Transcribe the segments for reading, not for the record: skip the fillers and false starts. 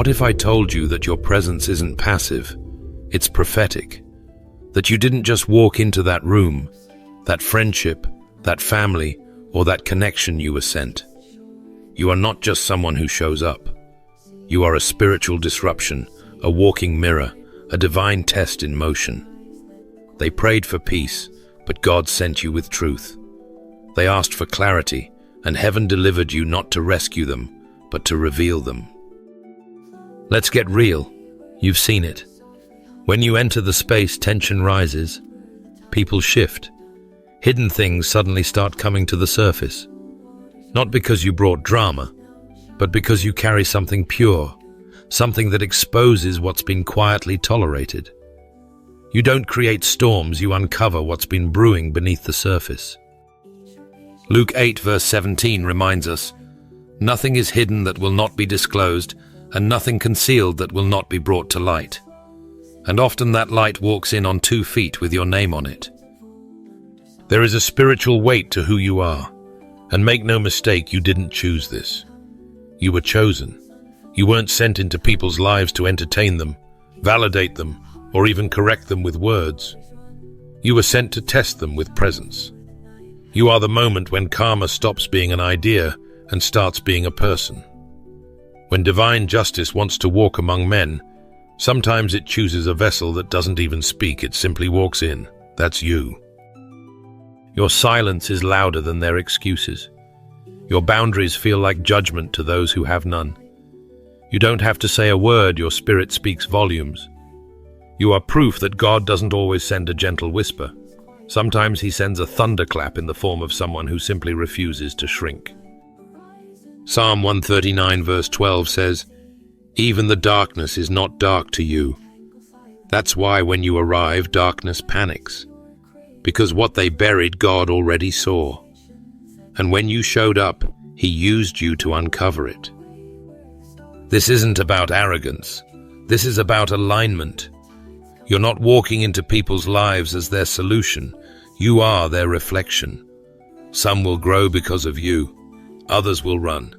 What if I told you that your presence isn't passive, it's prophetic? That you didn't just walk into that room, that friendship, that family, or that connection you were sent. You are not just someone who shows up. You are a spiritual disruption, a walking mirror, a divine test in motion. They prayed for peace, but God sent you with truth. They asked for clarity, and heaven delivered you not to rescue them, but to reveal them. Let's get real. You've seen it. When you enter the space, tension rises. People shift. Hidden things suddenly start coming to the surface. Not because you brought drama, but because you carry something pure, something that exposes what's been quietly tolerated. You don't create storms, you uncover what's been brewing beneath the surface. Luke 8 verse 17 reminds us, "Nothing is hidden that will not be disclosed, and nothing concealed that will not be brought to light." And often that light walks in on 2 feet with your name on it. There is a spiritual weight to who you are, and make no mistake, you didn't choose this. You were chosen. You weren't sent into people's lives to entertain them, validate them, or even correct them with words. You were sent to test them with presence. You are the moment when karma stops being an idea and starts being a person. When divine justice wants to walk among men, sometimes it chooses a vessel that doesn't even speak, it simply walks in. That's you. Your silence is louder than their excuses. Your boundaries feel like judgment to those who have none. You don't have to say a word, your spirit speaks volumes. You are proof that God doesn't always send a gentle whisper. Sometimes he sends a thunderclap in the form of someone who simply refuses to shrink. Psalm 139 verse 12 says, "Even the darkness is not dark to you." That's why when you arrive, darkness panics. Because what they buried, God already saw. And when you showed up, he used you to uncover it. This isn't about arrogance. This is about alignment. You're not walking into people's lives as their solution. You are their reflection. Some will grow because of you. Others will run.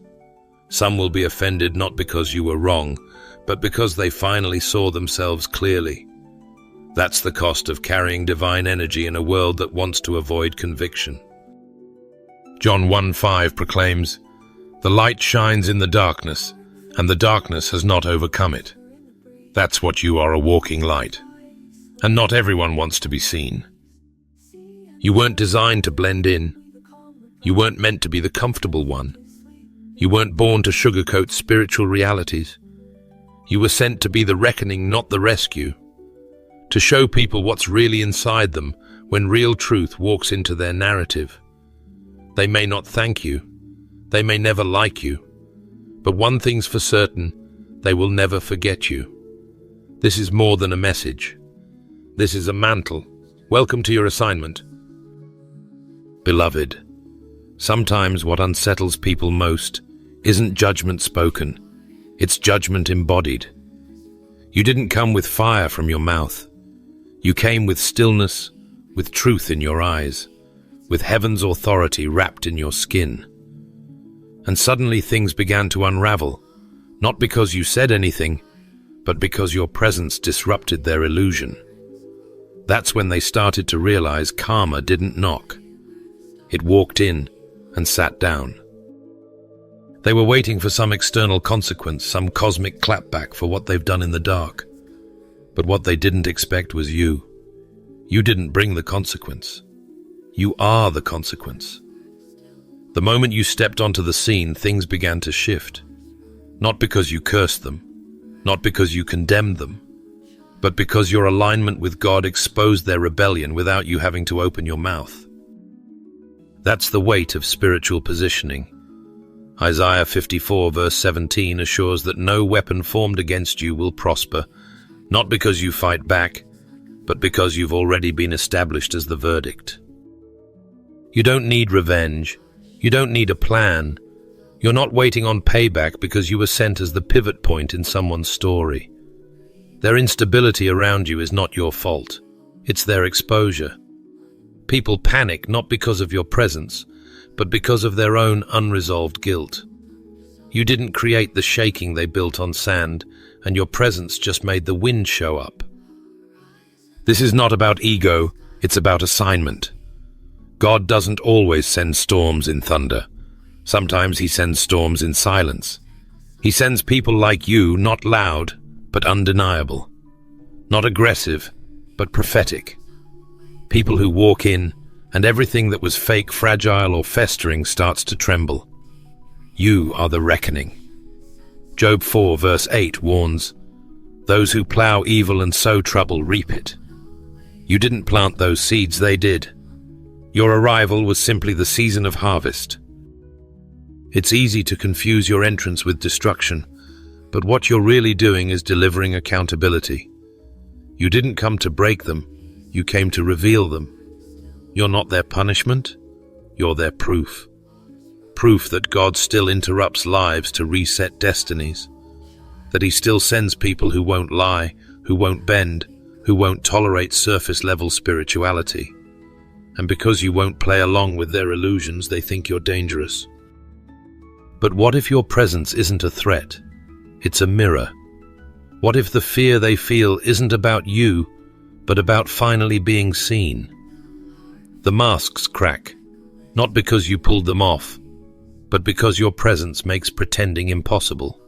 Some will be offended not because you were wrong, but because they finally saw themselves clearly. That's the cost of carrying divine energy in a world that wants to avoid conviction. John 1:5 proclaims, "The light shines in the darkness, and the darkness has not overcome it." That's what you are, a walking light. And not everyone wants to be seen. You weren't designed to blend in. You weren't meant to be the comfortable one. You weren't born to sugarcoat spiritual realities. You were sent to be the reckoning, not the rescue. To show people what's really inside them when real truth walks into their narrative. They may not thank you. They may never like you. But one thing's for certain, they will never forget you. This is more than a message. This is a mantle. Welcome to your assignment. Beloved, sometimes what unsettles people most isn't judgment spoken, it's judgment embodied. You didn't come with fire from your mouth. You came with stillness, with truth in your eyes, with heaven's authority wrapped in your skin. And suddenly things began to unravel, not because you said anything, but because your presence disrupted their illusion. That's when they started to realize karma didn't knock. It walked in and sat down. They were waiting for some external consequence, some cosmic clapback for what they've done in the dark. But what they didn't expect was you. You didn't bring the consequence. You are the consequence. The moment you stepped onto the scene, things began to shift. Not because you cursed them, not because you condemned them, but because your alignment with God exposed their rebellion without you having to open your mouth. That's the weight of spiritual positioning. Isaiah 54 verse 17 assures that no weapon formed against you will prosper, not because you fight back, but because you've already been established as the verdict. You don't need revenge. You don't need a plan. You're not waiting on payback because you were sent as the pivot point in someone's story. Their instability around you is not your fault. It's their exposure. People panic not because of your presence, but because of their own unresolved guilt. You didn't create the shaking they built on sand, and your presence just made the wind show up. This is not about ego, it's about assignment. God doesn't always send storms in thunder. Sometimes he sends storms in silence. He sends people like you, not loud, but undeniable. Not aggressive, but prophetic. People who walk in, and everything that was fake, fragile, or festering starts to tremble. You are the reckoning. Job 4 verse 8 warns, "Those who plow evil and sow trouble reap it." You didn't plant those seeds, they did. Your arrival was simply the season of harvest. It's easy to confuse your entrance with destruction, but what you're really doing is delivering accountability. You didn't come to break them, you came to reveal them. You're not their punishment, you're their proof. Proof that God still interrupts lives to reset destinies. That he still sends people who won't lie, who won't bend, who won't tolerate surface-level spirituality. And because you won't play along with their illusions, they think you're dangerous. But what if your presence isn't a threat? It's a mirror. What if the fear they feel isn't about you, but about finally being seen? The masks crack, not because you pulled them off, but because your presence makes pretending impossible.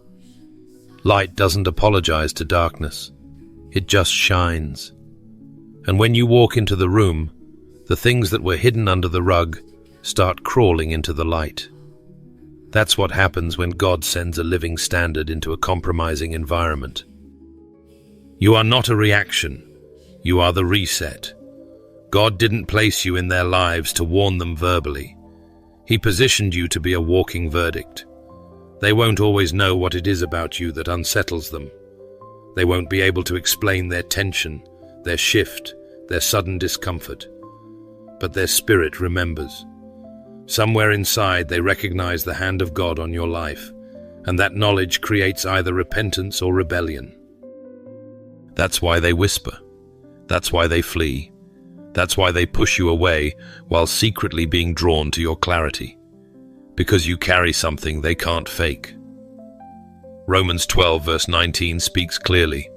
Light doesn't apologize to darkness. It just shines. And when you walk into the room, the things that were hidden under the rug start crawling into the light. That's what happens when God sends a living standard into a compromising environment. You are not a reaction. You are the reset. God didn't place you in their lives to warn them verbally. He positioned you to be a walking verdict. They won't always know what it is about you that unsettles them. They won't be able to explain their tension, their shift, their sudden discomfort. But their spirit remembers. Somewhere inside they recognize the hand of God on your life, and that knowledge creates either repentance or rebellion. That's why they whisper. That's why they flee. That's why they push you away while secretly being drawn to your clarity. Because you carry something they can't fake. Romans 12 verse 19 speaks clearly.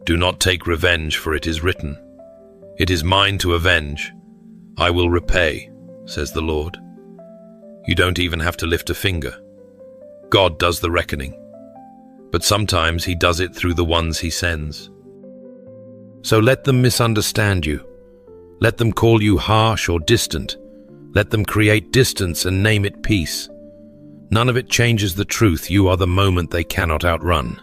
Do not take revenge, for it is written, "It is mine to avenge. I will repay," says the Lord. You don't even have to lift a finger. God does the reckoning. But sometimes he does it through the ones he sends. So let them misunderstand you. Let them call you harsh or distant. Let them create distance and name it peace. None of it changes the truth. You are the moment they cannot outrun.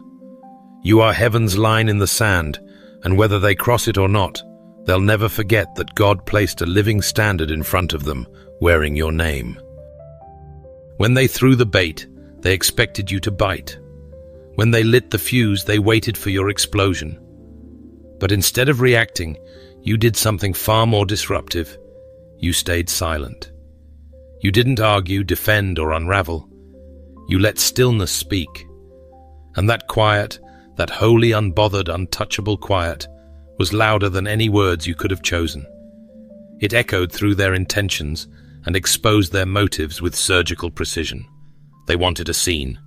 You are heaven's line in the sand, and whether they cross it or not, they'll never forget that God placed a living standard in front of them, wearing your name. When they threw the bait, they expected you to bite. When they lit the fuse, they waited for your explosion. But instead of reacting, you did something far more disruptive. You stayed silent. You didn't argue, defend, or unravel. You let stillness speak. And that quiet, that holy, unbothered, untouchable quiet, was louder than any words you could have chosen. It echoed through their intentions and exposed their motives with surgical precision. They wanted a scene.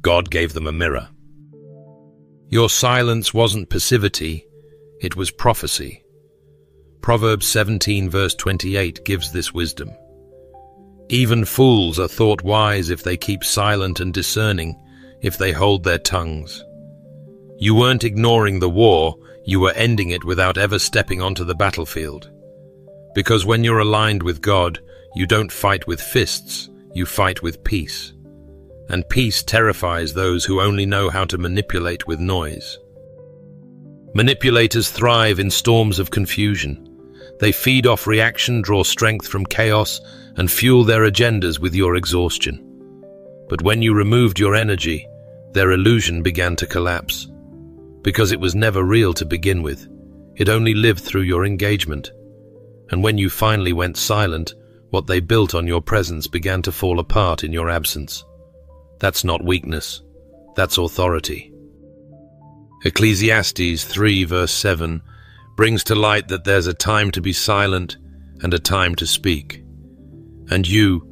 God gave them a mirror. Your silence wasn't passivity, it was prophecy. Proverbs 17 verse 28 gives this wisdom. Even fools are thought wise if they keep silent, and discerning if they hold their tongues. You weren't ignoring the war, you were ending it without ever stepping onto the battlefield. Because when you're aligned with God, you don't fight with fists, you fight with peace. And peace terrifies those who only know how to manipulate with noise. Manipulators thrive in storms of confusion. They feed off reaction, draw strength from chaos, and fuel their agendas with your exhaustion. But when you removed your energy, their illusion began to collapse. Because it was never real to begin with. It only lived through your engagement. And when you finally went silent, what they built on your presence began to fall apart in your absence. That's not weakness. That's authority. Ecclesiastes 3 verse 7 brings to light that there's a time to be silent and a time to speak. And you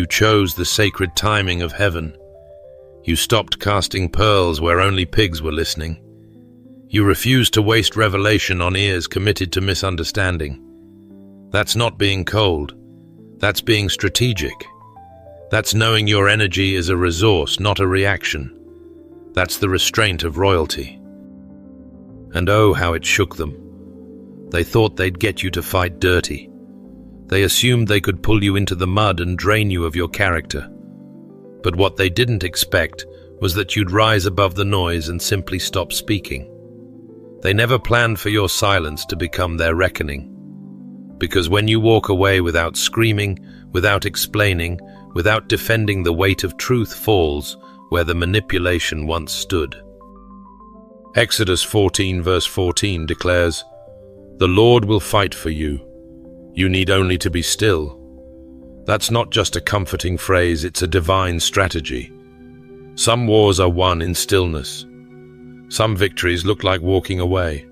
chose the sacred timing of heaven. You stopped casting pearls where only pigs were listening. You refused to waste revelation on ears committed to misunderstanding. That's not being cold. That's being strategic. That's knowing your energy is a resource, not a reaction. That's the restraint of royalty. And oh, how it shook them. They thought they'd get you to fight dirty. They assumed they could pull you into the mud and drain you of your character. But what they didn't expect was that you'd rise above the noise and simply stop speaking. They never planned for your silence to become their reckoning. Because when you walk away without screaming, without explaining, without defending, the weight of truth falls where the manipulation once stood. Exodus 14 verse 14 declares, "The Lord will fight for you. You need only to be still." That's not just a comforting phrase, it's a divine strategy. Some wars are won in stillness. Some victories look like walking away.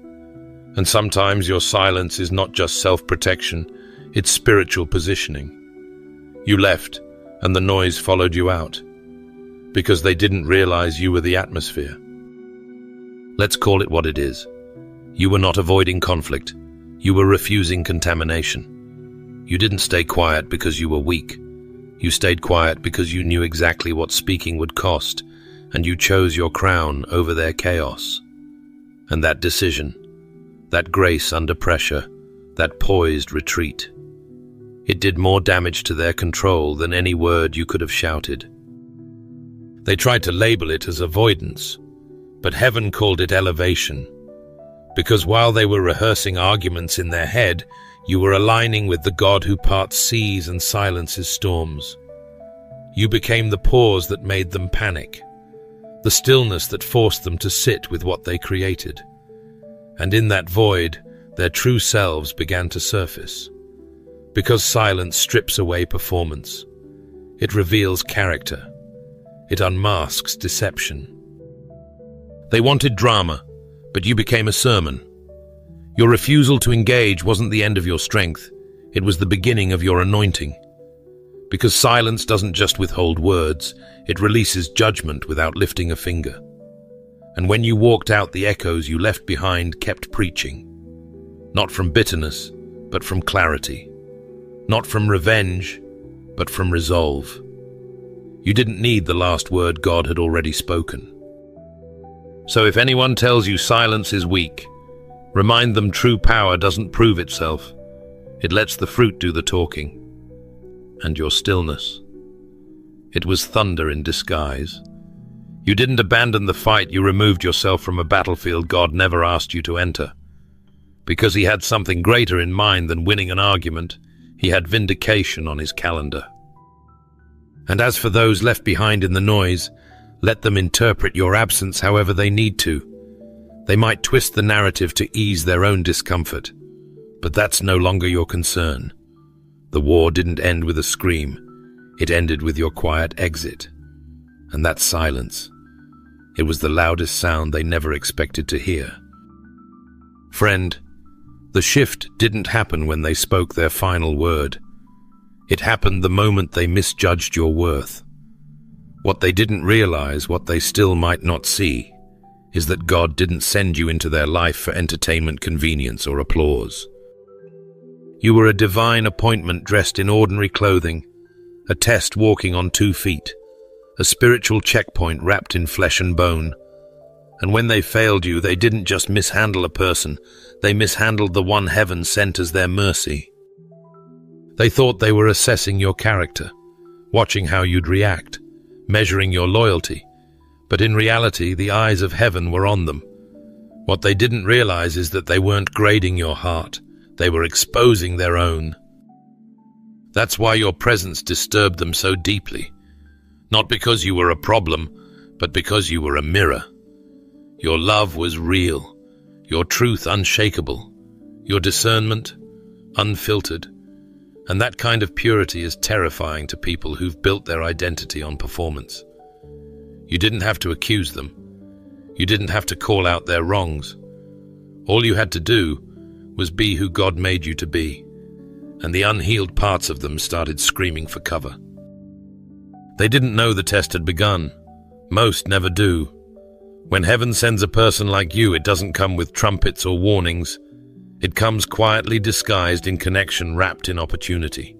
And sometimes your silence is not just self-protection, it's spiritual positioning. You left, and the noise followed you out, because they didn't realize you were the atmosphere. Let's call it what it is. You were not avoiding conflict. You were refusing contamination. You didn't stay quiet because you were weak. You stayed quiet because you knew exactly what speaking would cost, and you chose your crown over their chaos. And that decision, that grace under pressure, that poised retreat, it did more damage to their control than any word you could have shouted. They tried to label it as avoidance, but heaven called it elevation. Because while they were rehearsing arguments in their head, you were aligning with the God who parts seas and silences storms. You became the pause that made them panic, the stillness that forced them to sit with what they created. And in that void, their true selves began to surface. Because silence strips away performance. It reveals character. It unmasks deception. They wanted drama, but you became a sermon. Your refusal to engage wasn't the end of your strength. It was the beginning of your anointing. Because silence doesn't just withhold words, it releases judgment without lifting a finger. And when you walked out, the echoes you left behind kept preaching. Not from bitterness, but from clarity. Not from revenge, but from resolve. You didn't need the last word God had already spoken. So if anyone tells you silence is weak, remind them true power doesn't prove itself. It lets the fruit do the talking. And your stillness. It was thunder in disguise. You didn't abandon the fight, you removed yourself from a battlefield God never asked you to enter. Because he had something greater in mind than winning an argument, he had vindication on his calendar. And as for those left behind in the noise, let them interpret your absence however they need to. They might twist the narrative to ease their own discomfort, but that's no longer your concern. The war didn't end with a scream. It ended with your quiet exit. And that silence. It was the loudest sound they never expected to hear. Friend, the shift didn't happen when they spoke their final word. It happened the moment they misjudged your worth. What they didn't realize, what they still might not see, is that God didn't send you into their life for entertainment, convenience, or applause. You were a divine appointment dressed in ordinary clothing, a test walking on 2 feet, a spiritual checkpoint wrapped in flesh and bone. And when they failed you, they didn't just mishandle a person, they mishandled the one heaven sent as their mercy. They thought they were assessing your character, watching how you'd react, measuring your loyalty, but in reality, the eyes of heaven were on them. What they didn't realize is that they weren't grading your heart, they were exposing their own. That's why your presence disturbed them so deeply. Not because you were a problem, but because you were a mirror. Your love was real, your truth unshakable, your discernment unfiltered. And that kind of purity is terrifying to people who've built their identity on performance. You didn't have to accuse them. You didn't have to call out their wrongs. All you had to do was be who God made you to be, and the unhealed parts of them started screaming for cover. They didn't know the test had begun, Most never do. When heaven sends a person like you, it doesn't come with trumpets or warnings. It comes quietly disguised in connection, wrapped in opportunity.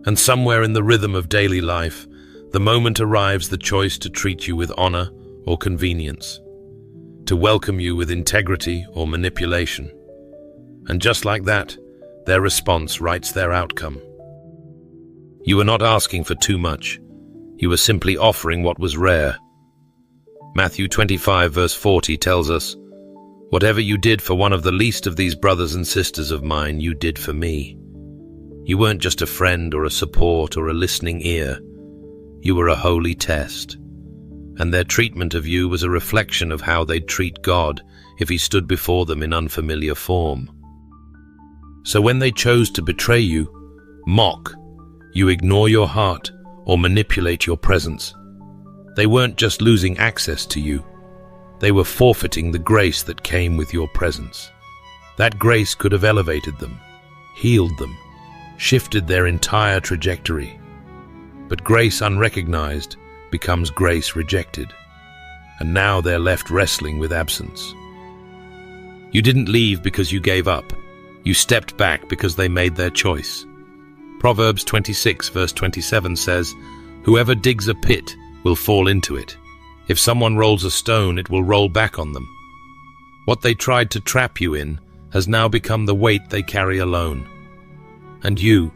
And somewhere in the rhythm of daily life, the moment arrives, the choice to treat you with honor or convenience, to welcome you with integrity or manipulation. And just like that, their response writes their outcome. You were not asking for too much. You were simply offering what was rare. Matthew 25 verse 40 tells us, "Whatever you did for one of the least of these brothers and sisters of mine, you did for me." You weren't just a friend or a support or a listening ear. You were a holy test. And their treatment of you was a reflection of how they'd treat God if he stood before them in unfamiliar form. So when they chose to betray you, mock, you ignore your heart, or manipulate your presence, they weren't just losing access to you. They were forfeiting the grace that came with your presence. That grace could have elevated them, healed them, shifted their entire trajectory. But grace unrecognized becomes grace rejected. And now they're left wrestling with absence. You didn't leave because you gave up. You stepped back because they made their choice. Proverbs 26 verse 27 says, "Whoever digs a pit will fall into it. If someone rolls a stone, it will roll back on them." What they tried to trap you in has now become the weight they carry alone. And you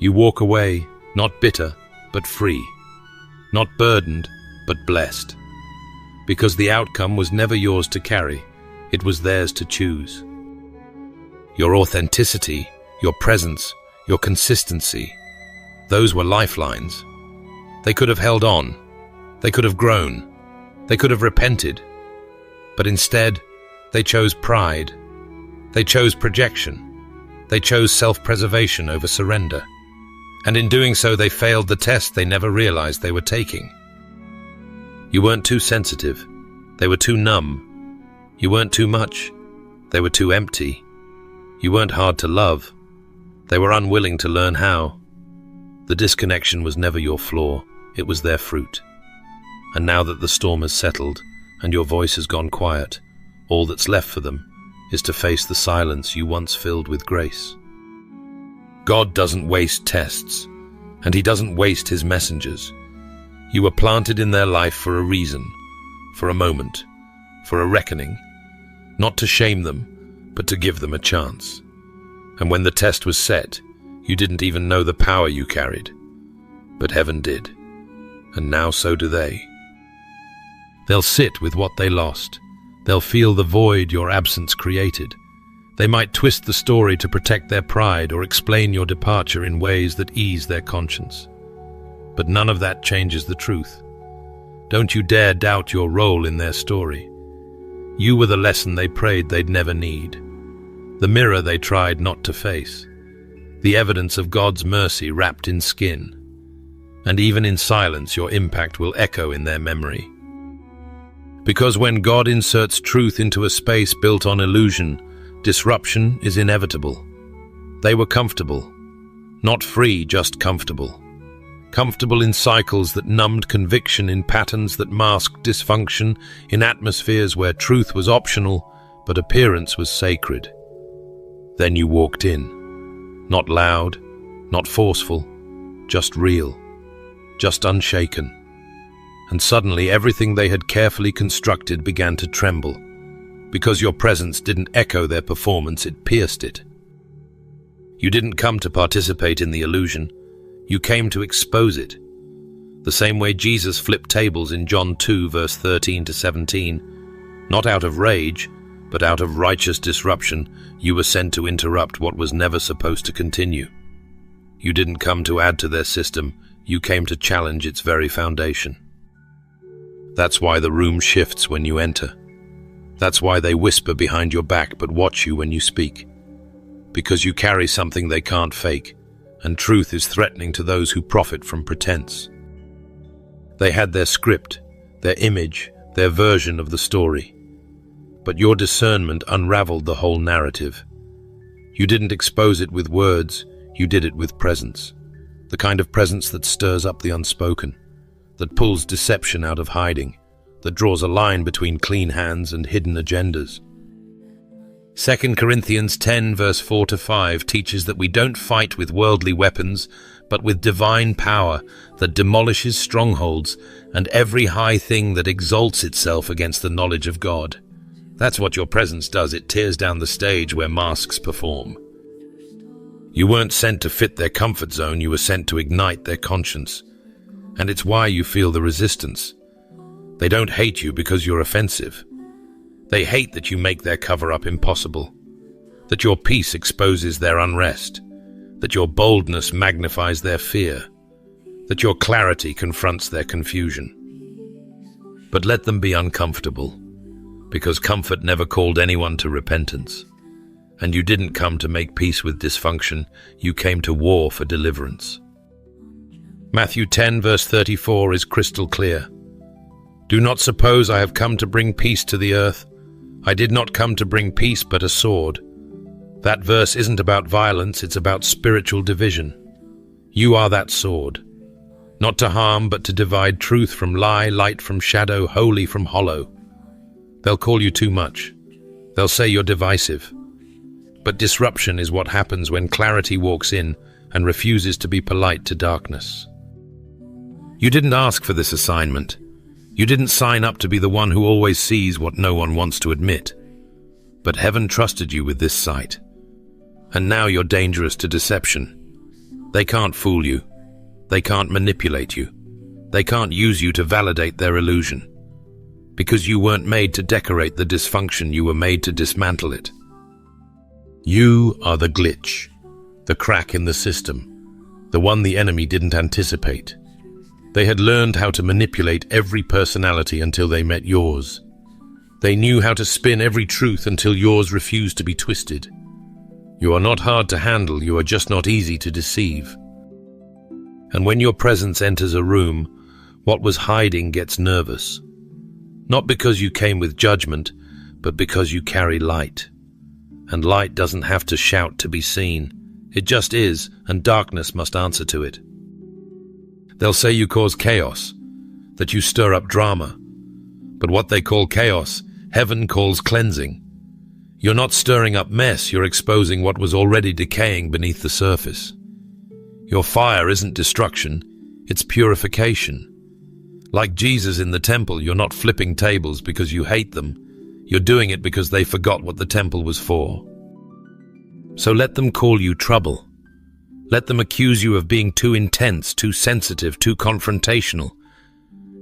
walk away, not bitter, but free. Not burdened, but blessed. Because the outcome was never yours to carry, it was theirs to choose. Your authenticity, your presence, your consistency, those were lifelines. They could have held on. They could have grown. They could have repented. But instead, they chose pride. They chose projection. They chose self-preservation over surrender. And in doing so, they failed the test they never realized they were taking. You weren't too sensitive. They were too numb. You weren't too much. They were too empty. You weren't hard to love. They were unwilling to learn how. The disconnection was never your flaw. It was their fruit. And now that the storm has settled and your voice has gone quiet, all that's left for them is to face the silence you once filled with grace. God doesn't waste tests, and he doesn't waste his messengers. You were planted in their life for a reason, for a moment, for a reckoning, not to shame them, but to give them a chance. And when the test was set, you didn't even know the power you carried. But heaven did, and now so do they. They'll sit with what they lost. They'll feel the void your absence created. They might twist the story to protect their pride or explain your departure in ways that ease their conscience. But none of that changes the truth. Don't you dare doubt your role in their story. You were the lesson they prayed they'd never need, the mirror they tried not to face, the evidence of God's mercy wrapped in skin. And even in silence, your impact will echo in their memory. Because when God inserts truth into a space built on illusion, disruption is inevitable. They were comfortable. Not free, just comfortable. Comfortable in cycles that numbed conviction, in patterns that masked dysfunction, in atmospheres where truth was optional, but appearance was sacred. Then you walked in. Not loud, not forceful, just real, just unshaken. And suddenly everything they had carefully constructed began to tremble. Because your presence didn't echo their performance, it pierced it. You didn't come to participate in the illusion. You came to expose it. The same way Jesus flipped tables in John 2, verse 13 to 17. Not out of rage, but out of righteous disruption, you were sent to interrupt what was never supposed to continue. You didn't come to add to their system. You came to challenge its very foundation. That's why the room shifts when you enter. That's why they whisper behind your back but watch you when you speak. Because you carry something they can't fake, and truth is threatening to those who profit from pretense. They had their script, their image, their version of the story. But your discernment unraveled the whole narrative. You didn't expose it with words, you did it with presence. The kind of presence that stirs up the unspoken. that pulls deception out of hiding, that draws a line between clean hands and hidden agendas. 2 Corinthians 10 verse 4-5 teaches that we don't fight with worldly weapons, but with divine power that demolishes strongholds and every high thing that exalts itself against the knowledge of God. That's what your presence does. It tears down the stage where masks perform. You weren't sent to fit their comfort zone, you were sent to ignite their conscience. And it's why you feel the resistance. They don't hate you because you're offensive. They hate that you make their cover-up impossible, that your peace exposes their unrest, that your boldness magnifies their fear, that your clarity confronts their confusion. But let them be uncomfortable, because comfort never called anyone to repentance. And you didn't come to make peace with dysfunction, you came to war for deliverance. Matthew 10 verse 34 is crystal clear. Do not suppose I have come to bring peace to the earth. I did not come to bring peace but a sword. That verse isn't about violence, it's about spiritual division. You are that sword. Not to harm, but to divide truth from lie, light from shadow, holy from hollow. They'll call you too much. They'll say you're divisive. But disruption is what happens when clarity walks in and refuses to be polite to darkness. You didn't ask for this assignment. You didn't sign up to be the one who always sees what no one wants to admit. But heaven trusted you with this sight. And now you're dangerous to deception. They can't fool you. They can't manipulate you. They can't use you to validate their illusion. Because you weren't made to decorate the dysfunction, you were made to dismantle it. You are the glitch, the crack in the system, the one the enemy didn't anticipate. They had learned how to manipulate every personality until they met yours. They knew how to spin every truth until yours refused to be twisted. You are not hard to handle, you are just not easy to deceive. And when your presence enters a room, what was hiding gets nervous. Not because you came with judgment, but because you carry light. And light doesn't have to shout to be seen. It just is, and darkness must answer to it. They'll say you cause chaos, that you stir up drama. But what they call chaos, heaven calls cleansing. You're not stirring up mess, you're exposing what was already decaying beneath the surface. Your fire isn't destruction, it's purification. Like Jesus in the temple, you're not flipping tables because you hate them. You're doing it because they forgot what the temple was for. So let them call you trouble. Let them accuse you of being too intense, too sensitive, too confrontational.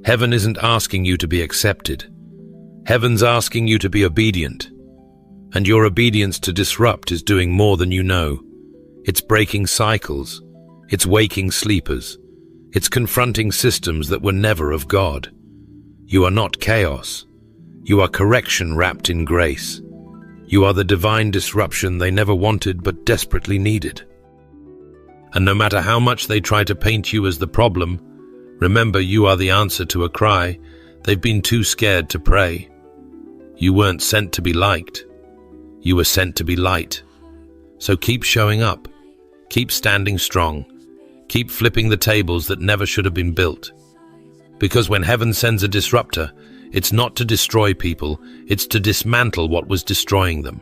Heaven isn't asking you to be accepted. Heaven's asking you to be obedient. And your obedience to disrupt is doing more than you know. It's breaking cycles. It's waking sleepers. It's confronting systems that were never of God. You are not chaos. You are correction wrapped in grace. You are the divine disruption they never wanted but desperately needed. And no matter how much they try to paint you as the problem, remember you are the answer to a cry they've been too scared to pray. You weren't sent to be liked. You were sent to be light. So keep showing up. Keep standing strong. Keep flipping the tables that never should have been built. Because when heaven sends a disruptor, it's not to destroy people, it's to dismantle what was destroying them.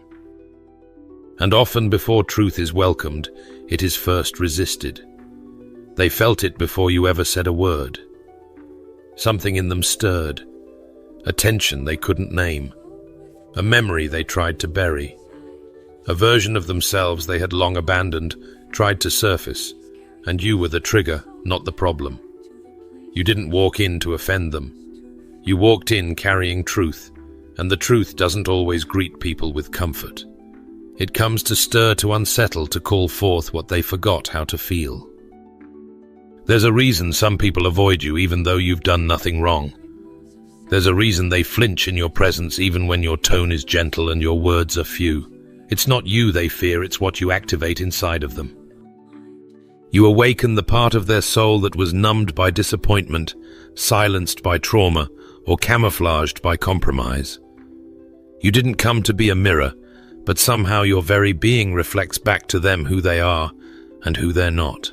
And often before truth is welcomed, it is first resisted. They felt it before you ever said a word. Something in them stirred, a tension they couldn't name, a memory they tried to bury, a version of themselves they had long abandoned, tried to surface, and you were the trigger, not the problem. You didn't walk in to offend them. You walked in carrying truth, and the truth doesn't always greet people with comfort. It comes to stir, to unsettle, to call forth what they forgot how to feel. There's a reason some people avoid you even though you've done nothing wrong. There's a reason they flinch in your presence even when your tone is gentle and your words are few. It's not you they fear, it's what you activate inside of them. You awaken the part of their soul that was numbed by disappointment, silenced by trauma, or camouflaged by compromise. You didn't come to be a mirror, but somehow your very being reflects back to them who they are and who they're not.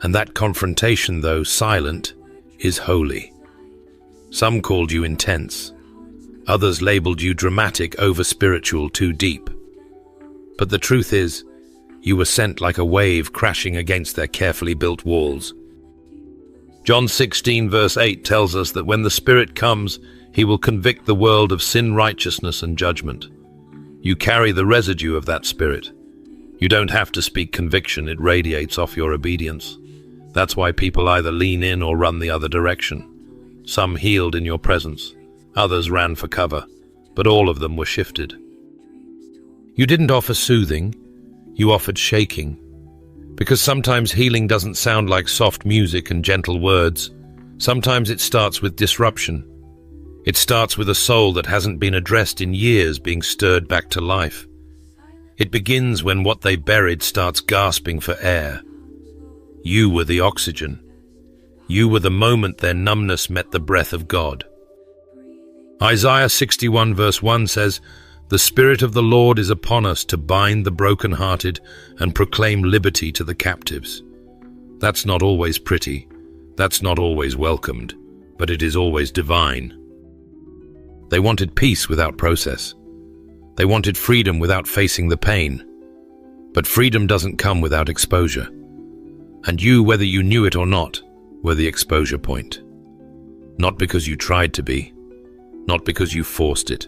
And that confrontation, though silent, is holy. Some called you intense. Others labeled you dramatic, over-spiritual, too deep. But the truth is, you were sent like a wave crashing against their carefully built walls. John 16 verse 8 tells us that when the Spirit comes, he will convict the world of sin, righteousness, and judgment. You carry the residue of that Spirit. You don't have to speak conviction, it radiates off your obedience. That's why people either lean in or run the other direction. Some healed in your presence, others ran for cover, but all of them were shifted. You didn't offer soothing, you offered shaking. Because sometimes healing doesn't sound like soft music and gentle words. Sometimes it starts with disruption. It starts with a soul that hasn't been addressed in years being stirred back to life. It begins when what they buried starts gasping for air. You were the oxygen. You were the moment their numbness met the breath of God. Isaiah 61 verse 1 says, "The Spirit of the Lord is upon us to bind the brokenhearted and proclaim liberty to the captives." That's not always pretty. That's not always welcomed, but it is always divine. They wanted peace without process. They wanted freedom without facing the pain. But freedom doesn't come without exposure. And you, whether you knew it or not, were the exposure point. Not because you tried to be, not because you forced it,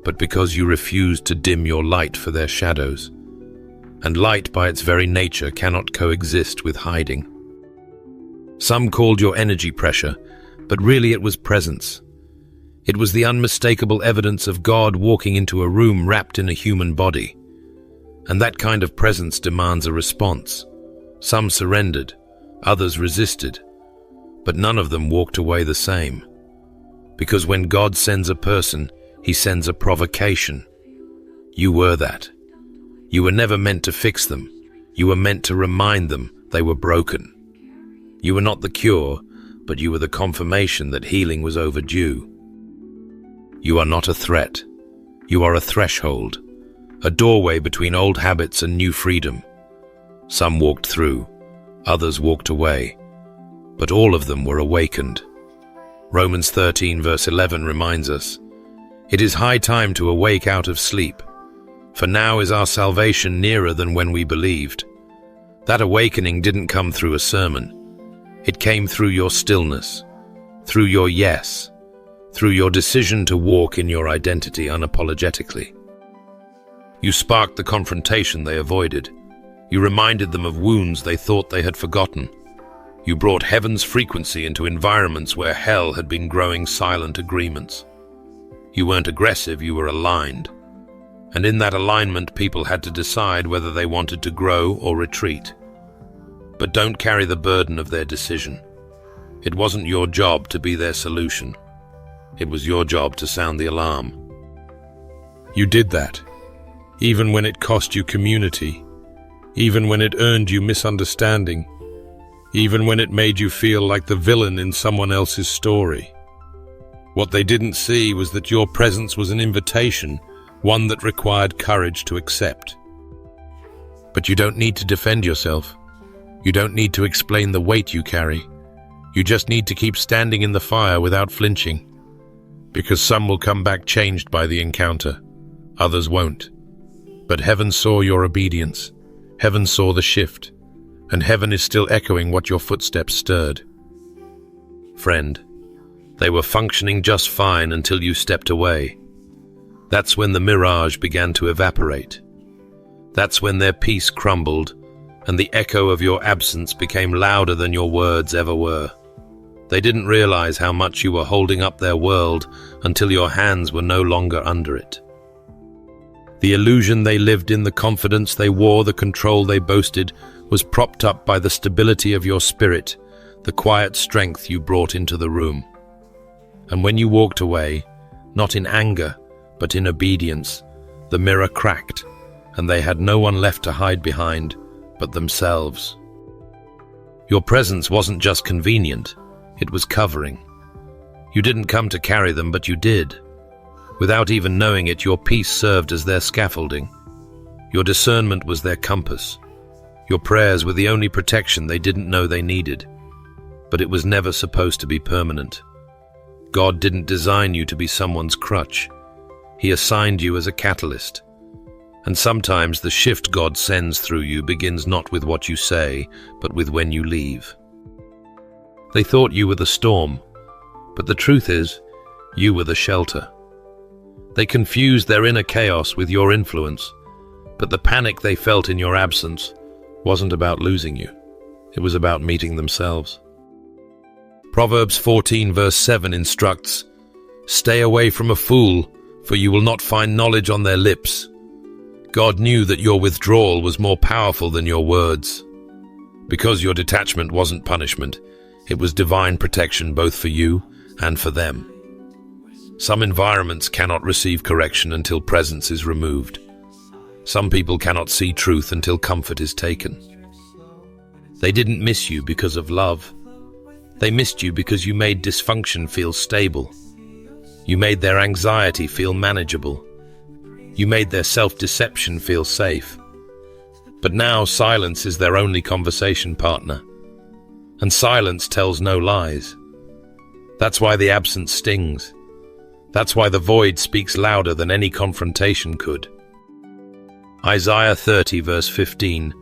but because you refused to dim your light for their shadows. And light by its very nature cannot coexist with hiding. Some called your energy pressure, but really it was presence. It was the unmistakable evidence of God walking into a room wrapped in a human body. And that kind of presence demands a response. Some surrendered, others resisted, but none of them walked away the same. Because when God sends a person, he sends a provocation. You were that. You were never meant to fix them. You were meant to remind them they were broken. You were not the cure, but you were the confirmation that healing was overdue. You are not a threat. You are a threshold, a doorway between old habits and new freedom. Some walked through, others walked away, but all of them were awakened. Romans 13 verse 11 reminds us, "It is high time to awake out of sleep, for now is our salvation nearer than when we believed." That awakening didn't come through a sermon. It came through your stillness, through your yes, through your decision to walk in your identity unapologetically. You sparked the confrontation they avoided. You reminded them of wounds they thought they had forgotten. You brought heaven's frequency into environments where hell had been growing silent agreements. You weren't aggressive, you were aligned. And in that alignment, people had to decide whether they wanted to grow or retreat. But don't carry the burden of their decision. It wasn't your job to be their solution. It was your job to sound the alarm. You did that, even when it cost you community, even when it earned you misunderstanding, even when it made you feel like the villain in someone else's story. What they didn't see was that your presence was an invitation, one that required courage to accept. But you don't need to defend yourself. You don't need to explain the weight you carry. You just need to keep standing in the fire without flinching. Because some will come back changed by the encounter, others won't. But heaven saw your obedience, heaven saw the shift, and heaven is still echoing what your footsteps stirred. Friend, they were functioning just fine until you stepped away. That's when the mirage began to evaporate. That's when their peace crumbled, and the echo of your absence became louder than your words ever were. They didn't realize how much you were holding up their world until your hands were no longer under it. The illusion they lived in, the confidence they wore, the control they boasted, was propped up by the stability of your spirit, the quiet strength you brought into the room. And when you walked away, not in anger, but in obedience, the mirror cracked, and they had no one left to hide behind but themselves. Your presence wasn't just convenient, it was covering. You didn't come to carry them, but you did. Without even knowing it, your peace served as their scaffolding. Your discernment was their compass. Your prayers were the only protection they didn't know they needed. but it was never supposed to be permanent. God didn't design you to be someone's crutch. He assigned you as a catalyst. And sometimes the shift God sends through you begins not with what you say, but with when you leave. They thought you were the storm, but the truth is, you were the shelter. They confused their inner chaos with your influence, but the panic they felt in your absence wasn't about losing you. It was about meeting themselves. Proverbs 14 verse 7 instructs, "Stay away from a fool, for you will not find knowledge on their lips." God knew that your withdrawal was more powerful than your words. Because your detachment wasn't punishment, it was divine protection both for you and for them. Some environments cannot receive correction until presence is removed. Some people cannot see truth until comfort is taken. They didn't miss you because of love. They missed you because you made dysfunction feel stable. You made their anxiety feel manageable. You made their self-deception feel safe. But now silence is their only conversation partner. And silence tells no lies. That's why the absence stings. That's why the void speaks louder than any confrontation could. Isaiah 30 verse 15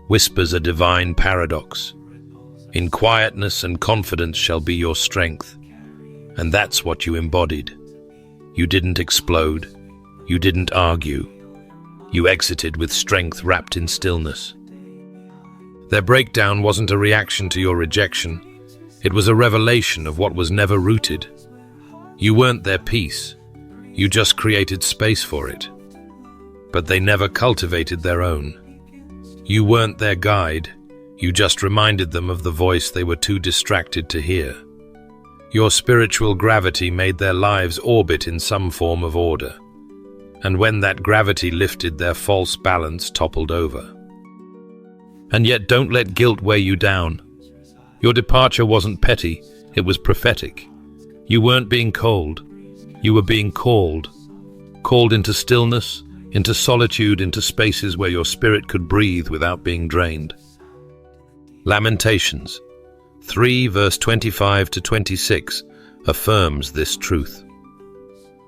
whispers a divine paradox. In quietness and confidence shall be your strength. And that's what you embodied. You didn't explode. You didn't argue. You exited with strength wrapped in stillness. Their breakdown wasn't a reaction to your rejection. It was a revelation of what was never rooted. You weren't their peace. You just created space for it. But they never cultivated their own. You weren't their guide. You just reminded them of the voice they were too distracted to hear. Your spiritual gravity made their lives orbit in some form of order. And when that gravity lifted, their false balance toppled over. And yet don't let guilt weigh you down. Your departure wasn't petty, it was prophetic. You weren't being cold, you were being called. Called into stillness, into solitude, into spaces where your spirit could breathe without being drained. Lamentations 3 verse 25 to 26 affirms this truth.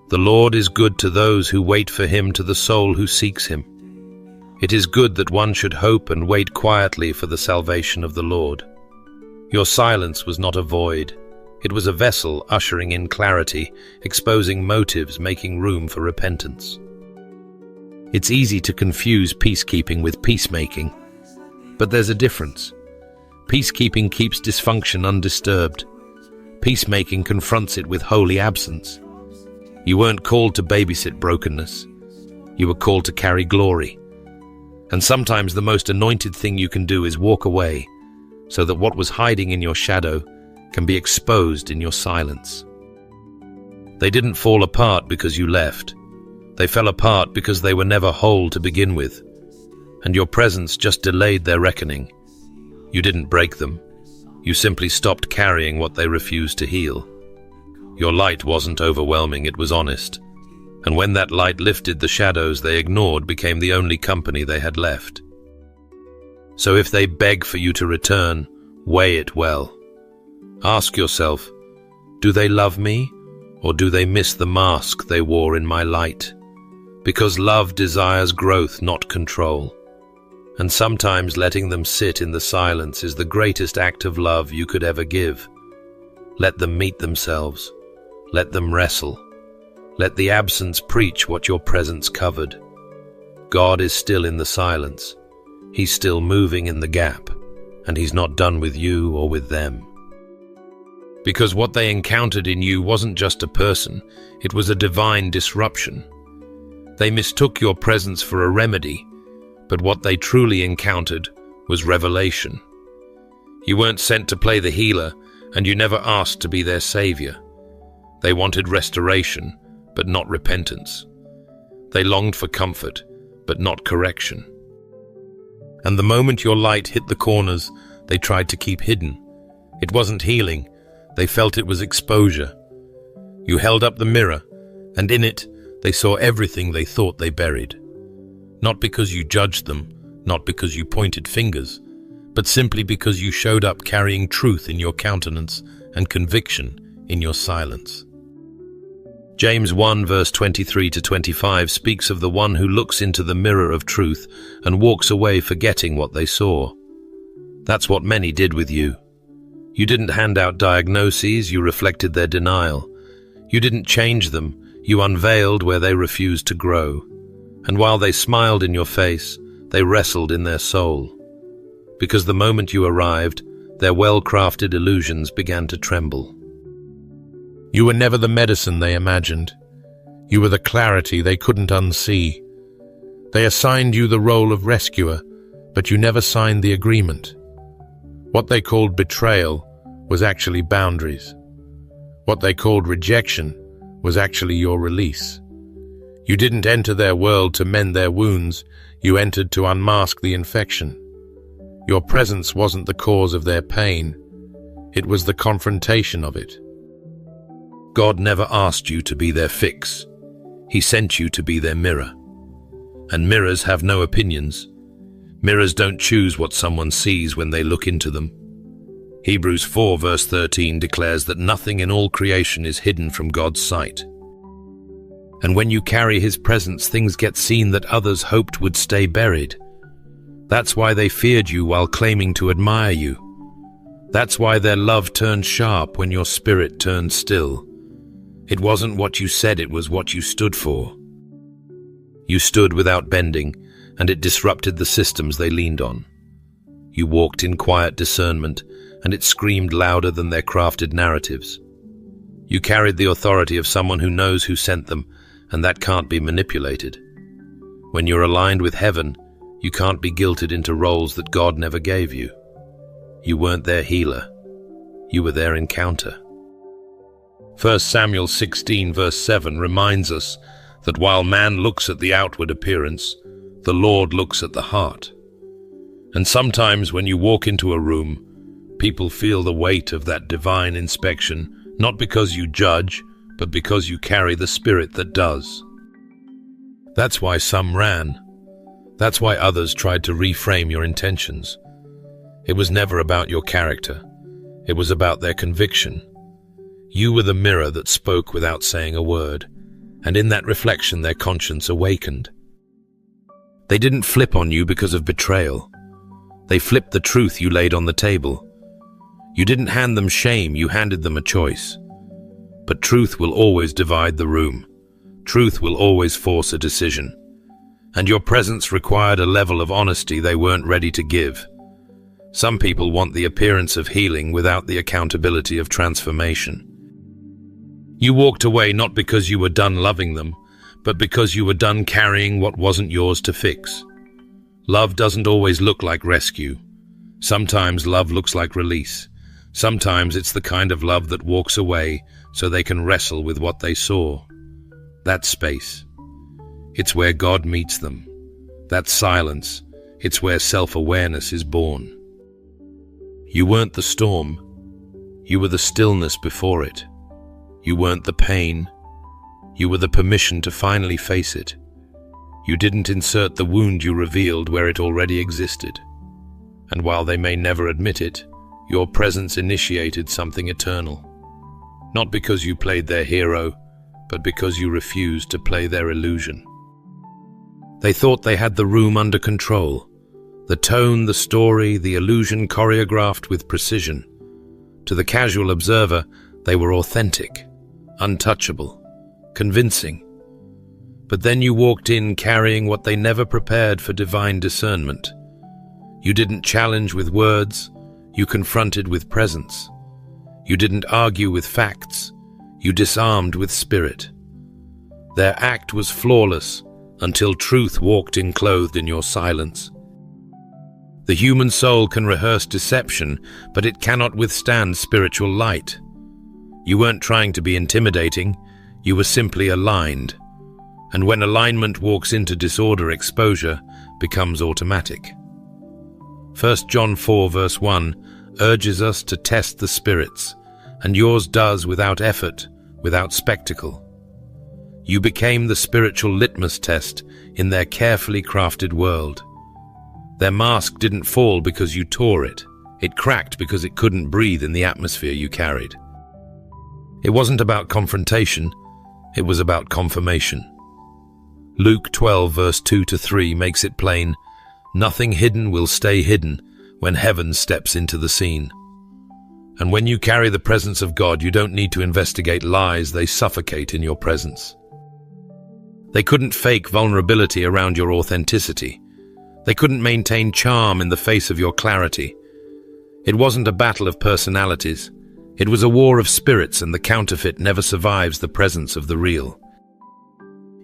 The Lord is good to those who wait for him, to the soul who seeks him. It is good that one should hope and wait quietly for the salvation of the Lord. Your silence was not a void. It was a vessel ushering in clarity, exposing motives, making room for repentance. It's easy to confuse peacekeeping with peacemaking, but there's a difference. Peacekeeping keeps dysfunction undisturbed. Peacemaking confronts it with holy absence. You weren't called to babysit brokenness. You were called to carry glory. And sometimes the most anointed thing you can do is walk away, so that what was hiding in your shadow can be exposed in your silence. They didn't fall apart because you left. They fell apart because they were never whole to begin with, and your presence just delayed their reckoning. You didn't break them. You simply stopped carrying what they refused to heal. Your light wasn't overwhelming, it was honest. And when that light lifted, the shadows they ignored became the only company they had left. So if they beg for you to return, weigh it well. Ask yourself, do they love me, or do they miss the mask they wore in my light? Because love desires growth, not control. And sometimes letting them sit in the silence is the greatest act of love you could ever give. Let them meet themselves. Let them wrestle. Let the absence preach what your presence covered. God is still in the silence. He's still moving in the gap, and he's not done with you or with them. Because what they encountered in you wasn't just a person, it was a divine disruption. They mistook your presence for a remedy, but what they truly encountered was revelation. You weren't sent to play the healer, and you never asked to be their savior. They wanted restoration, but not repentance. They longed for comfort, but not correction. And the moment your light hit the corners, they tried to keep hidden. It wasn't healing. They felt it was exposure. You held up the mirror, and in it, they saw everything they thought they buried. Not because you judged them, not because you pointed fingers, but simply because you showed up carrying truth in your countenance and conviction in your silence. James 1 verse 23 to 25 speaks of the one who looks into the mirror of truth and walks away forgetting what they saw. That's what many did with you. You didn't hand out diagnoses, you reflected their denial. You didn't change them, you unveiled where they refused to grow. And while they smiled in your face, they wrestled in their soul. Because the moment you arrived, their well-crafted illusions began to tremble. You were never the medicine they imagined. You were the clarity they couldn't unsee. They assigned you the role of rescuer, but you never signed the agreement. What they called betrayal was actually boundaries. What they called rejection was actually your release. You didn't enter their world to mend their wounds, you entered to unmask the infection. Your presence wasn't the cause of their pain, it was the confrontation of it. God never asked you to be their fix. He sent you to be their mirror. And mirrors have no opinions. Mirrors don't choose what someone sees when they look into them. Hebrews 4 verse 13 declares that nothing in all creation is hidden from God's sight. And when you carry His presence, things get seen that others hoped would stay buried. That's why they feared you while claiming to admire you. That's why their love turned sharp when your spirit turned still. It wasn't what you said, it was what you stood for. You stood without bending, and it disrupted the systems they leaned on. You walked in quiet discernment, and it screamed louder than their crafted narratives. You carried the authority of someone who knows who sent them, and that can't be manipulated. When you're aligned with heaven, you can't be guilted into roles that God never gave you. You weren't their healer. You were their encounter. 1 Samuel 16 verse 7 reminds us that while man looks at the outward appearance, the Lord looks at the heart. And sometimes when you walk into a room, people feel the weight of that divine inspection, not because you judge, but because you carry the spirit that does. That's why some ran. That's why others tried to reframe your intentions. It was never about your character. It was about their conviction. You were the mirror that spoke without saying a word, and in that reflection their conscience awakened. They didn't flip on you because of betrayal. They flipped the truth you laid on the table. You didn't hand them shame, you handed them a choice. But truth will always divide the room. Truth will always force a decision. And your presence required a level of honesty they weren't ready to give. Some people want the appearance of healing without the accountability of transformation. You walked away not because you were done loving them, but because you were done carrying what wasn't yours to fix. Love doesn't always look like rescue. Sometimes love looks like release. Sometimes it's the kind of love that walks away so they can wrestle with what they saw. That space. It's where God meets them. That silence. It's where self-awareness is born. You weren't the storm. You were the stillness before it. You weren't the pain. You were the permission to finally face it. You didn't insert the wound, you revealed where it already existed. And while they may never admit it, your presence initiated something eternal. Not because you played their hero, but because you refused to play their illusion. They thought they had the room under control. The tone, the story, the illusion choreographed with precision. To the casual observer, they were authentic, untouchable, convincing. But then you walked in carrying what they never prepared for divine discernment. You didn't challenge with words, you confronted with presence. You didn't argue with facts, you disarmed with spirit. Their act was flawless until truth walked in clothed in your silence. The human soul can rehearse deception, but it cannot withstand spiritual light. You weren't trying to be intimidating, you were simply aligned. And when alignment walks into disorder, exposure becomes automatic. 1 John 4 verse 1 urges us to test the spirits, and yours does without effort, without spectacle. You became the spiritual litmus test in their carefully crafted world. Their mask didn't fall because you tore it. It cracked because it couldn't breathe in the atmosphere you carried. It wasn't about confrontation, it was about confirmation. Luke 12 verse 2-3 makes it plain, nothing hidden will stay hidden when heaven steps into the scene. And when you carry the presence of God, you don't need to investigate lies, they suffocate in your presence. They couldn't fake vulnerability around your authenticity. They couldn't maintain charm in the face of your clarity. It wasn't a battle of personalities. It was a war of spirits, and the counterfeit never survives the presence of the real.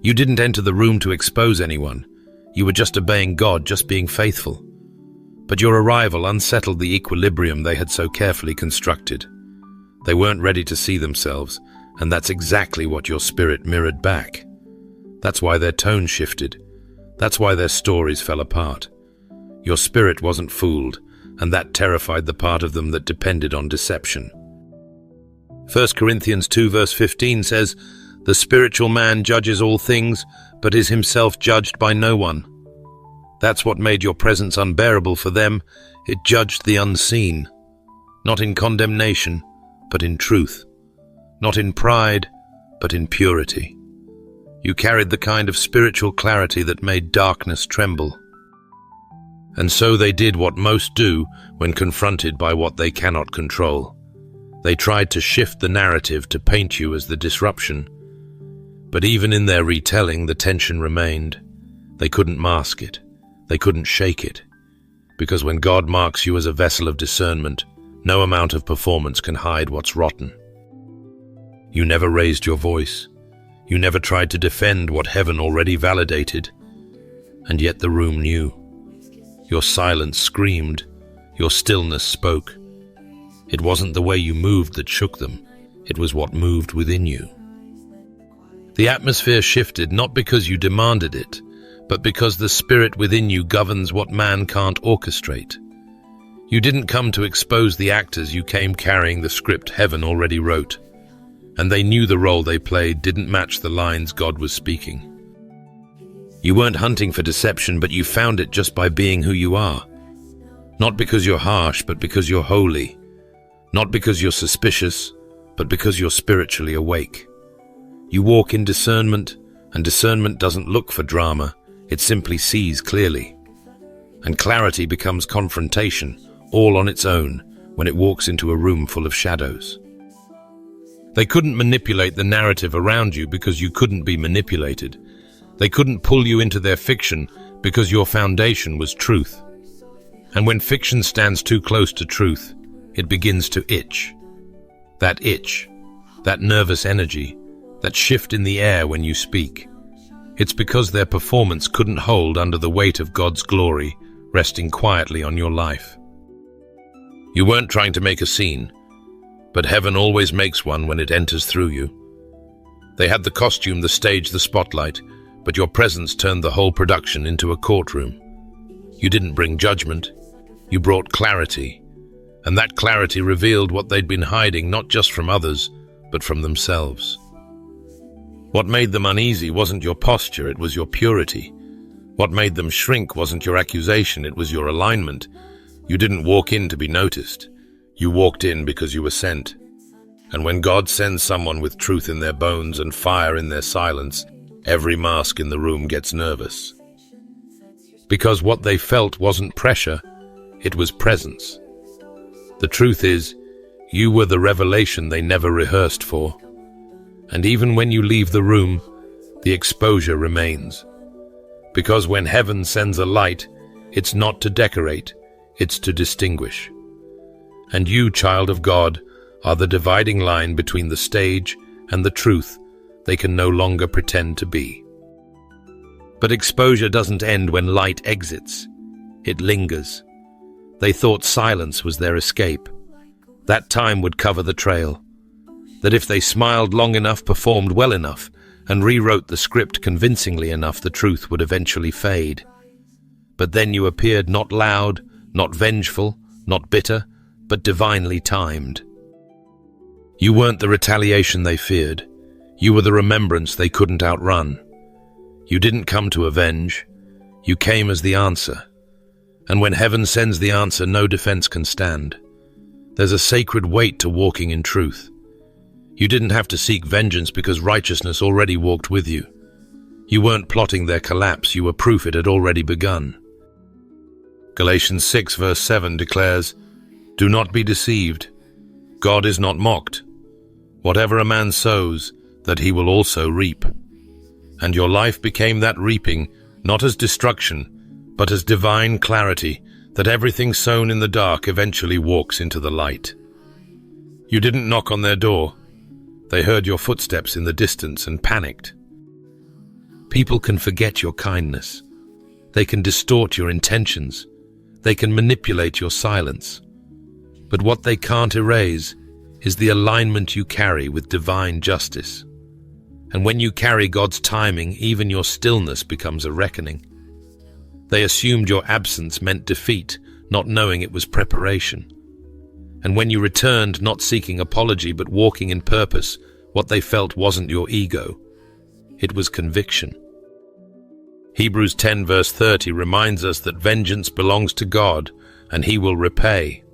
You didn't enter the room to expose anyone. You were just obeying God, just being faithful. But your arrival unsettled the equilibrium they had so carefully constructed. They weren't ready to see themselves, and that's exactly what your spirit mirrored back. That's why their tone shifted. That's why their stories fell apart. Your spirit wasn't fooled, and that terrified the part of them that depended on deception. 1 Corinthians 2 verse 15 says, "The spiritual man judges all things, but is himself judged by no one." That's what made your presence unbearable for them. It judged the unseen, not in condemnation, but in truth, not in pride, but in purity. You carried the kind of spiritual clarity that made darkness tremble. And so they did what most do when confronted by what they cannot control. They tried to shift the narrative to paint you as the disruption. But even in their retelling, the tension remained. They couldn't mask it. They couldn't shake it. Because when God marks you as a vessel of discernment, no amount of performance can hide what's rotten. You never raised your voice. You never tried to defend what heaven already validated. And yet the room knew. Your silence screamed. Your stillness spoke. It wasn't the way you moved that shook them. It was what moved within you. The atmosphere shifted not because you demanded it, but because the spirit within you governs what man can't orchestrate. You didn't come to expose the actors, you came carrying the script heaven already wrote. And they knew the role they played didn't match the lines God was speaking. You weren't hunting for deception, but you found it just by being who you are. Not because you're harsh, but because you're holy. Not because you're suspicious, but because you're spiritually awake. You walk in discernment, and discernment doesn't look for drama. It simply sees clearly. And clarity becomes confrontation, all on its own, when it walks into a room full of shadows. They couldn't manipulate the narrative around you because you couldn't be manipulated. They couldn't pull you into their fiction because your foundation was truth. And when fiction stands too close to truth, it begins to itch. That itch, that nervous energy, that shift in the air when you speak. It's because their performance couldn't hold under the weight of God's glory resting quietly on your life. You weren't trying to make a scene, but heaven always makes one when it enters through you. They had the costume, the stage, the spotlight, but your presence turned the whole production into a courtroom. You didn't bring judgment, you brought clarity, and that clarity revealed what they'd been hiding not just from others, but from themselves. What made them uneasy wasn't your posture, it was your purity. What made them shrink wasn't your accusation, it was your alignment. You didn't walk in to be noticed. You walked in because you were sent. And when God sends someone with truth in their bones and fire in their silence, every mask in the room gets nervous. Because what they felt wasn't pressure, it was presence. The truth is, you were the revelation they never rehearsed for. And even when you leave the room, the exposure remains. Because when heaven sends a light, it's not to decorate, it's to distinguish. And you, child of God, are the dividing line between the stage and the truth they can no longer pretend to be. But exposure doesn't end when light exits. It lingers. They thought silence was their escape. That time would cover the trail. That if they smiled long enough, performed well enough, and rewrote the script convincingly enough, the truth would eventually fade. But then you appeared not loud, not vengeful, not bitter, but divinely timed. You weren't the retaliation they feared. You were the remembrance they couldn't outrun. You didn't come to avenge. You came as the answer. And when heaven sends the answer, no defense can stand. There's a sacred weight to walking in truth. You didn't have to seek vengeance because righteousness already walked with you. You weren't plotting their collapse, you were proof it had already begun. Galatians 6 verse 7 declares, "Do not be deceived. God is not mocked. Whatever a man sows, that he will also reap." And your life became that reaping, not as destruction, but as divine clarity, that everything sown in the dark eventually walks into the light. You didn't knock on their door. They heard your footsteps in the distance and panicked. People can forget your kindness. They can distort your intentions. They can manipulate your silence. But what they can't erase is the alignment you carry with divine justice. And when you carry God's timing, even your stillness becomes a reckoning. They assumed your absence meant defeat, not knowing it was preparation. And when you returned, not seeking apology but walking in purpose, what they felt wasn't your ego. It was conviction. Hebrews 10 verse 30 reminds us that vengeance belongs to God and He will repay.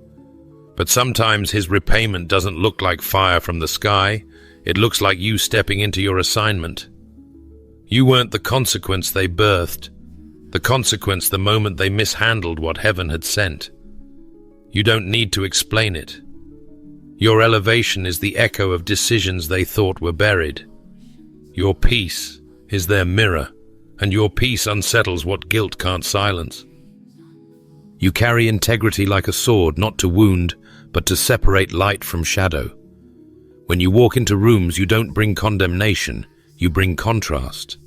But sometimes His repayment doesn't look like fire from the sky. It looks like you stepping into your assignment. You weren't the consequence they birthed. The consequence the moment they mishandled what heaven had sent. You don't need to explain it. Your elevation is the echo of decisions they thought were buried. Your peace is their mirror, and your peace unsettles what guilt can't silence. You carry integrity like a sword, not to wound, but to separate light from shadow. When you walk into rooms, you don't bring condemnation, you bring contrast.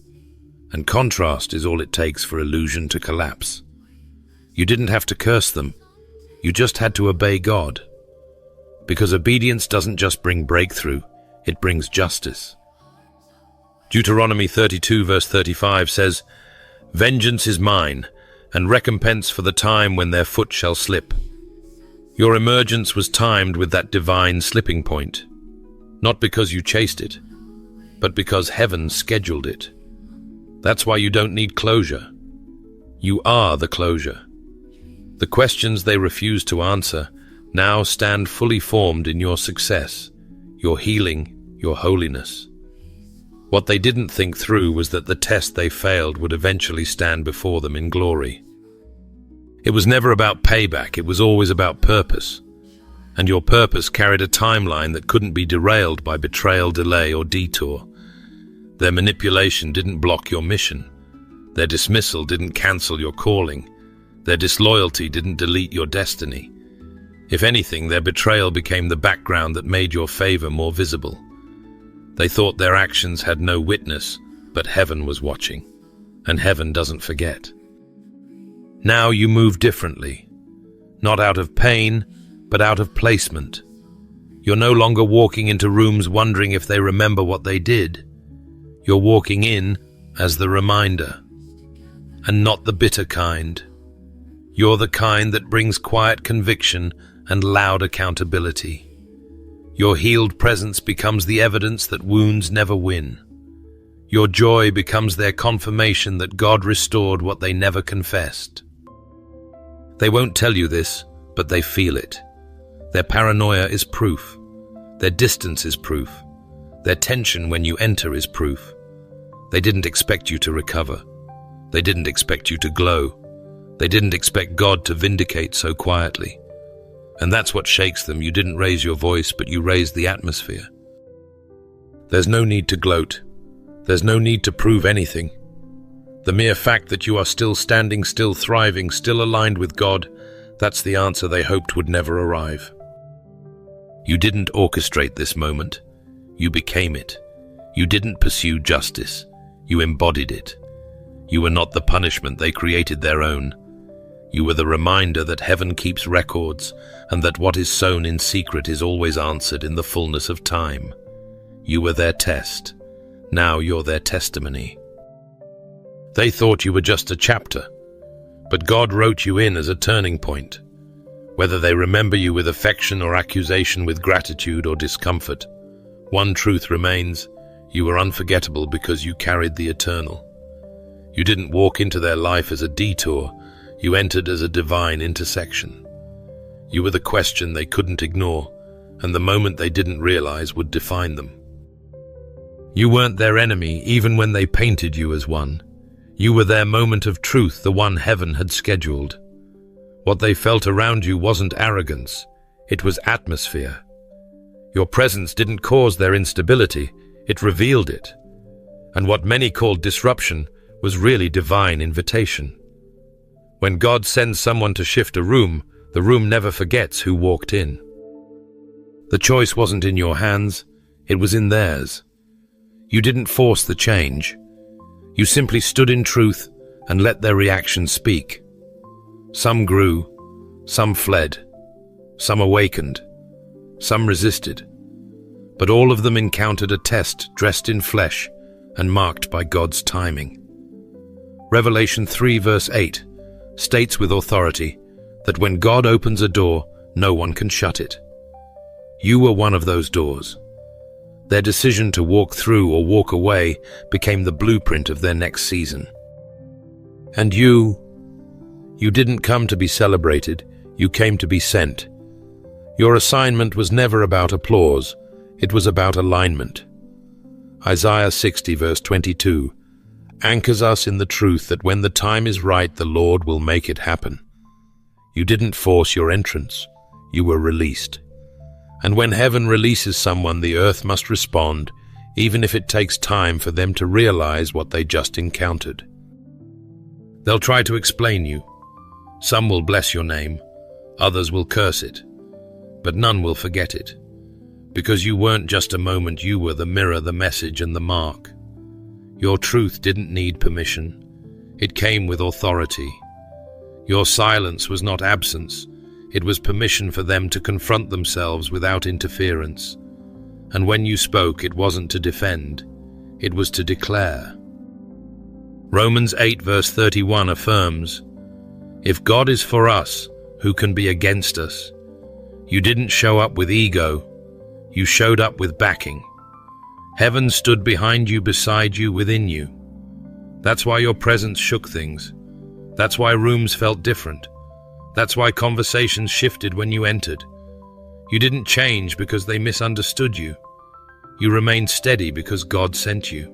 And contrast is all it takes for illusion to collapse. You didn't have to curse them. You just had to obey God. Because obedience doesn't just bring breakthrough, it brings justice. Deuteronomy 32 verse 35 says, "Vengeance is mine, and recompense for the time when their foot shall slip." Your emergence was timed with that divine slipping point. Not because you chased it, but because heaven scheduled it. That's why you don't need closure. You are the closure. The questions they refuse to answer now stand fully formed in your success, your healing, your holiness. What they didn't think through was that the test they failed would eventually stand before them in glory. It was never about payback, it was always about purpose. And your purpose carried a timeline that couldn't be derailed by betrayal, delay, or detour. Their manipulation didn't block your mission. Their dismissal didn't cancel your calling. Their disloyalty didn't delete your destiny. If anything, their betrayal became the background that made your favor more visible. They thought their actions had no witness, but heaven was watching. And heaven doesn't forget. Now you move differently. Not out of pain, but out of placement. You're no longer walking into rooms wondering if they remember what they did. You're walking in as the reminder, and not the bitter kind. You're the kind that brings quiet conviction and loud accountability. Your healed presence becomes the evidence that wounds never win. Your joy becomes their confirmation that God restored what they never confessed. They won't tell you this, but they feel it. Their paranoia is proof. Their distance is proof. Their tension when you enter is proof. They didn't expect you to recover. They didn't expect you to glow. They didn't expect God to vindicate so quietly. And that's what shakes them. You didn't raise your voice, but you raised the atmosphere. There's no need to gloat. There's no need to prove anything. The mere fact that you are still standing, still thriving, still aligned with God, that's the answer they hoped would never arrive. You didn't orchestrate this moment. You became it. You didn't pursue justice. You embodied it. You were not the punishment they created their own. You were the reminder that heaven keeps records and that what is sown in secret is always answered in the fullness of time. You were their test. Now you're their testimony. They thought you were just a chapter, but God wrote you in as a turning point. Whether they remember you with affection or accusation, with gratitude or discomfort, one truth remains: you were unforgettable because you carried the eternal. You didn't walk into their life as a detour. You entered as a divine intersection. You were the question they couldn't ignore, and the moment they didn't realize would define them. You weren't their enemy even when they painted you as one. You were their moment of truth, the one heaven had scheduled. What they felt around you wasn't arrogance, it was atmosphere. Your presence didn't cause their instability, it revealed it. And what many called disruption was really divine invitation. When God sends someone to shift a room, the room never forgets who walked in. The choice wasn't in your hands, it was in theirs. You didn't force the change. You simply stood in truth and let their reaction speak. Some grew, some fled, some awakened, some resisted. But all of them encountered a test dressed in flesh and marked by God's timing. Revelation 3 verse 8 states with authority that when God opens a door, no one can shut it. You were one of those doors. Their decision to walk through or walk away became the blueprint of their next season. And you didn't come to be celebrated, you came to be sent. Your assignment was never about applause, it was about alignment. Isaiah 60 verse 22 anchors us in the truth that when the time is right, the Lord will make it happen. You didn't force your entrance, you were released. And when heaven releases someone, the earth must respond, even if it takes time for them to realize what they just encountered. They'll try to explain you. Some will bless your name, others will curse it, but none will forget it. Because you weren't just a moment, you were the mirror, the message, and the mark. Your truth didn't need permission. It came with authority. Your silence was not absence. It was permission for them to confront themselves without interference. And when you spoke, it wasn't to defend. It was to declare. Romans 8 verse 31 affirms, "If God is for us, who can be against us?" You didn't show up with ego. You showed up with backing. Heaven stood behind you, beside you, within you. That's why your presence shook things. That's why rooms felt different. That's why conversations shifted when you entered. You didn't change because they misunderstood you. You remained steady because God sent you.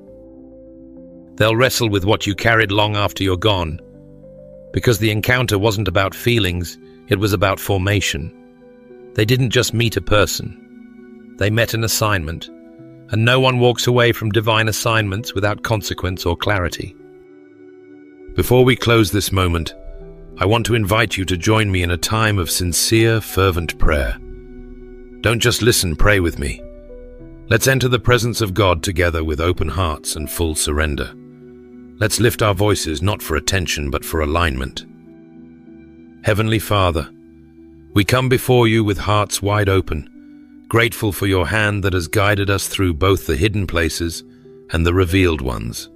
They'll wrestle with what you carried long after you're gone. Because the encounter wasn't about feelings, it was about formation. They didn't just meet a person. They met an assignment. And no one walks away from divine assignments without consequence or clarity. Before we close this moment, I want to invite you to join me in a time of sincere, fervent prayer. Don't just listen, pray with me. Let's enter the presence of God together with open hearts and full surrender. Let's lift our voices not for attention but for alignment. Heavenly Father, we come before you with hearts wide open, grateful for your hand that has guided us through both the hidden places and the revealed ones.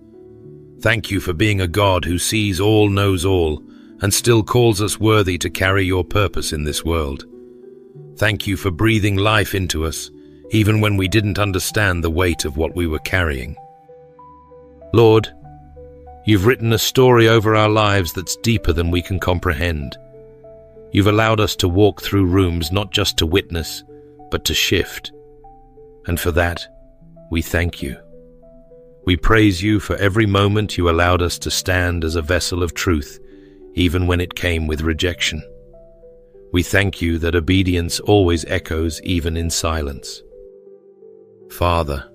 Thank you for being a God who sees all, knows all, and still calls us worthy to carry your purpose in this world. Thank you for breathing life into us, even when we didn't understand the weight of what we were carrying. Lord, you've written a story over our lives that's deeper than we can comprehend. You've allowed us to walk through rooms not just to witness, but to shift. And for that, we thank you. We praise you for every moment you allowed us to stand as a vessel of truth, even when it came with rejection. We thank you that obedience always echoes even in silence. Father,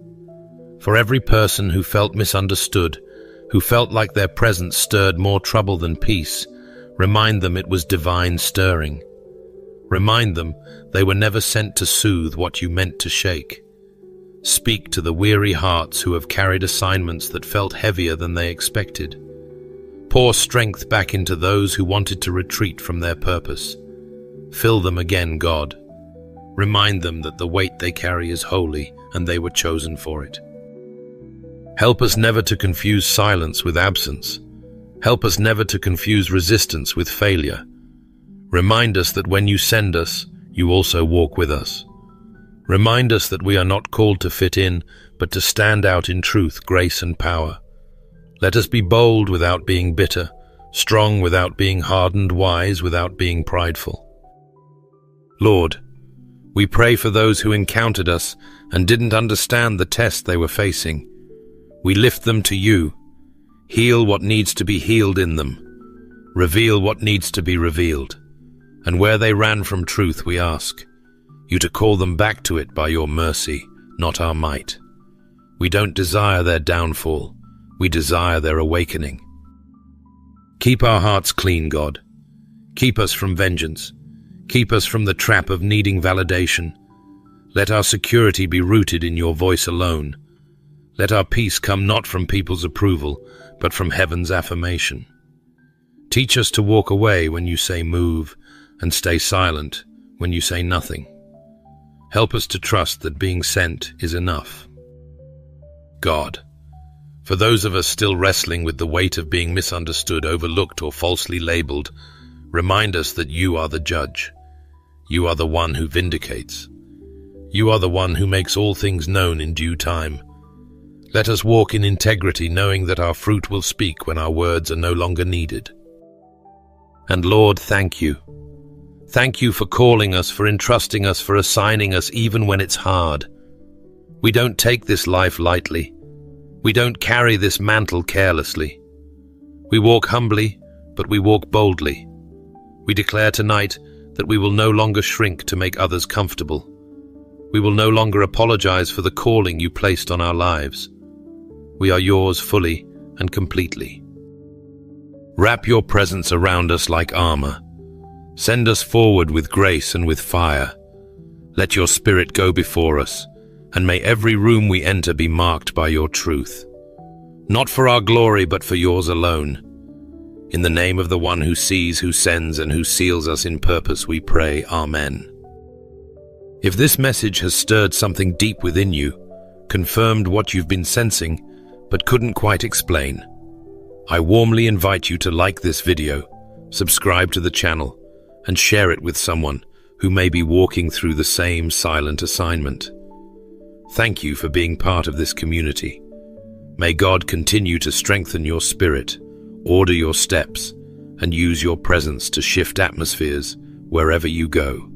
for every person who felt misunderstood, who felt like their presence stirred more trouble than peace, remind them it was divine stirring. Remind them they were never sent to soothe what you meant to shake. Speak to the weary hearts who have carried assignments that felt heavier than they expected. Pour strength back into those who wanted to retreat from their purpose. Fill them again, God. Remind them that the weight they carry is holy and they were chosen for it. Help us never to confuse silence with absence. Help us never to confuse resistance with failure. Remind us that when you send us, you also walk with us. Remind us that we are not called to fit in, but to stand out in truth, grace, and power. Let us be bold without being bitter, strong without being hardened, wise without being prideful. Lord, we pray for those who encountered us and didn't understand the test they were facing. We lift them to you. Heal what needs to be healed in them. Reveal what needs to be revealed. And where they ran from truth, we ask you to call them back to it by your mercy, not our might. We don't desire their downfall. We desire their awakening. Keep our hearts clean, God. Keep us from vengeance. Keep us from the trap of needing validation. Let our security be rooted in your voice alone. Let our peace come not from people's approval, but from heaven's affirmation. Teach us to walk away when you say move, and stay silent when you say nothing. Help us to trust that being sent is enough. God, for those of us still wrestling with the weight of being misunderstood, overlooked, or falsely labeled, remind us that you are the judge. You are the one who vindicates. You are the one who makes all things known in due time. Let us walk in integrity, knowing that our fruit will speak when our words are no longer needed. And Lord, thank you. Thank you for calling us, for entrusting us, for assigning us even when it's hard. We don't take this life lightly. We don't carry this mantle carelessly. We walk humbly, but we walk boldly. We declare tonight that we will no longer shrink to make others comfortable. We will no longer apologize for the calling you placed on our lives. We are yours fully and completely. Wrap your presence around us like armor. Send us forward with grace and with fire. Let your spirit go before us, and may every room we enter be marked by your truth. Not for our glory, but for yours alone. In the name of the one who sees, who sends, and who seals us in purpose, we pray, Amen. If this message has stirred something deep within you, confirmed what you've been sensing, but couldn't quite explain, I warmly invite you to like this video, subscribe to the channel, and share it with someone who may be walking through the same silent assignment. Thank you for being part of this community. May God continue to strengthen your spirit, order your steps, and use your presence to shift atmospheres wherever you go.